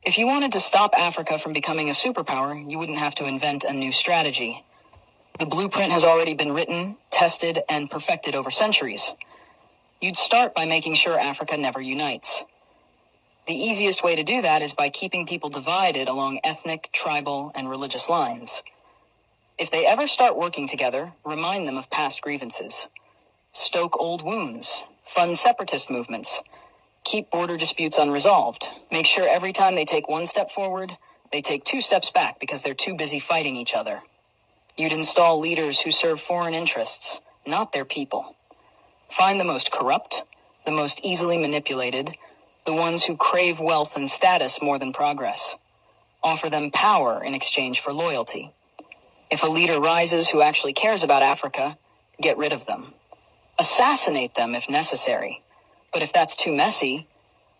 If you wanted to stop Africa from becoming a superpower, you wouldn't have to invent a new strategy. The blueprint has already been written, tested, and perfected over centuries. You'd start by making sure Africa never unites. The easiest way to do that is by keeping people divided along ethnic, tribal, and religious lines. If they ever start working together, remind them of past grievances. Stoke old wounds. Fund separatist movements. Keep border disputes unresolved. Make sure every time they take one step forward, they take 2 steps back because they're too busy fighting each other. You'd install leaders who serve foreign interests, not their people. Find the most corrupt, the most easily manipulated, the ones who crave wealth and status more than progress. Offer them power in exchange for loyalty. If a leader rises who actually cares about Africa, get rid of them. Assassinate them if necessary. But if that's too messy,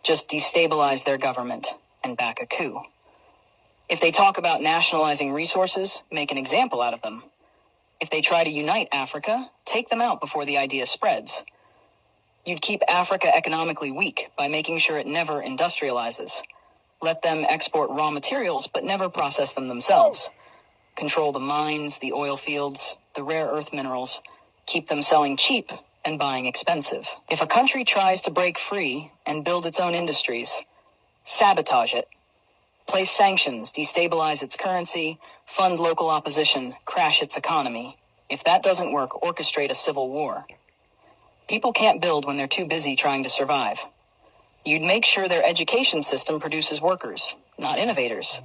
just destabilize their government and back a coup. If they talk about nationalizing resources, make an example out of them. If they try to unite Africa, take them out before the idea spreads. You'd keep Africa economically weak by making sure it never industrializes. Let them export raw materials, but never process them themselves. Control the mines, the oil fields, the rare earth minerals. Keep them selling cheap and buying expensive. If a country tries to break free and build its own industries, sabotage it. Place sanctions, destabilize its currency, fund local opposition, crash its economy. If that doesn't work, orchestrate a civil war. People can't build when they're too busy trying to survive. You'd make sure their education system produces workers, not innovators.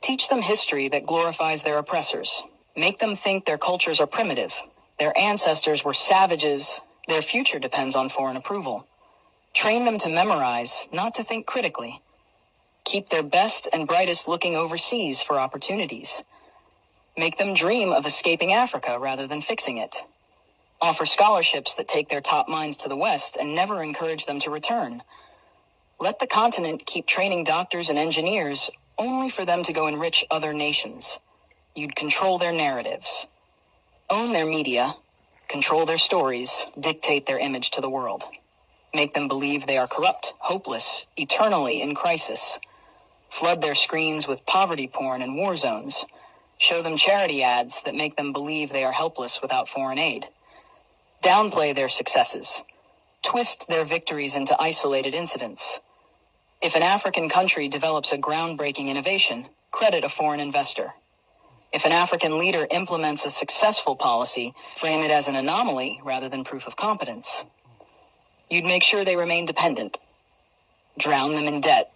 Teach them history that glorifies their oppressors. Make them think their cultures are primitive. Their ancestors were savages. Their future depends on foreign approval. Train them to memorize, not to think critically. Keep their best and brightest looking overseas for opportunities. Make them dream of escaping Africa rather than fixing it. Offer scholarships that take their top minds to the West and never encourage them to return. Let the continent keep training doctors and engineers only for them to go enrich other nations. You'd control their narratives. Own their media. Control their stories. Dictate their image to the world. Make them believe they are corrupt, hopeless, eternally in crisis. Flood their screens with poverty porn and war zones. Show them charity ads that make them believe they are helpless without foreign aid. Downplay their successes. Twist their victories into isolated incidents. If an African country develops a groundbreaking innovation, credit a foreign investor. If an African leader implements a successful policy, frame it as an anomaly rather than proof of competence. You'd make sure they remain dependent. Drown them in debt.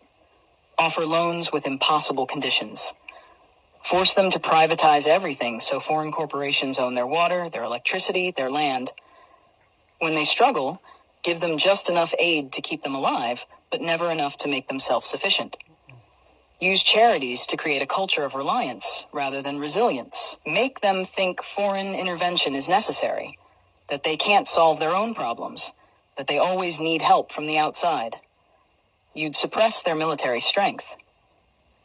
Offer loans with impossible conditions. Force them to privatize everything so foreign corporations own their water, their electricity, their land. When they struggle, give them just enough aid to keep them alive, but never enough to make them self-sufficient. Use charities to create a culture of reliance rather than resilience. Make them think foreign intervention is necessary, that they can't solve their own problems, that they always need help from the outside. You'd suppress their military strength.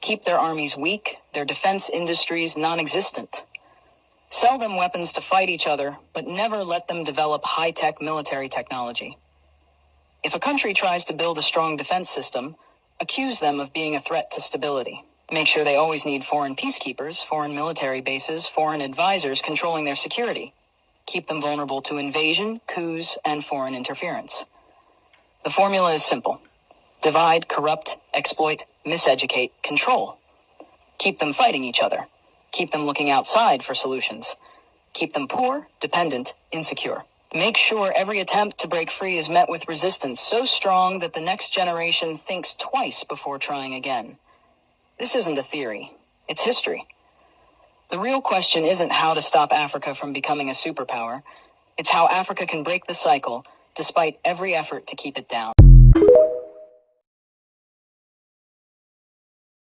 Keep their armies weak, their defense industries non-existent. Sell them weapons to fight each other, but never let them develop high-tech military technology. If a country tries to build a strong defense system, accuse them of being a threat to stability. Make sure they always need foreign peacekeepers, foreign military bases, foreign advisors controlling their security. Keep them vulnerable to invasion, coups, and foreign interference. The formula is simple. Divide, corrupt, exploit, miseducate, control. Keep them fighting each other. Keep them looking outside for solutions. Keep them poor, dependent, insecure. Make sure every attempt to break free is met with resistance so strong that the next generation thinks twice before trying again. This isn't a theory. It's history. The real question isn't how to stop Africa from becoming a superpower. It's how Africa can break the cycle despite every effort to keep it down.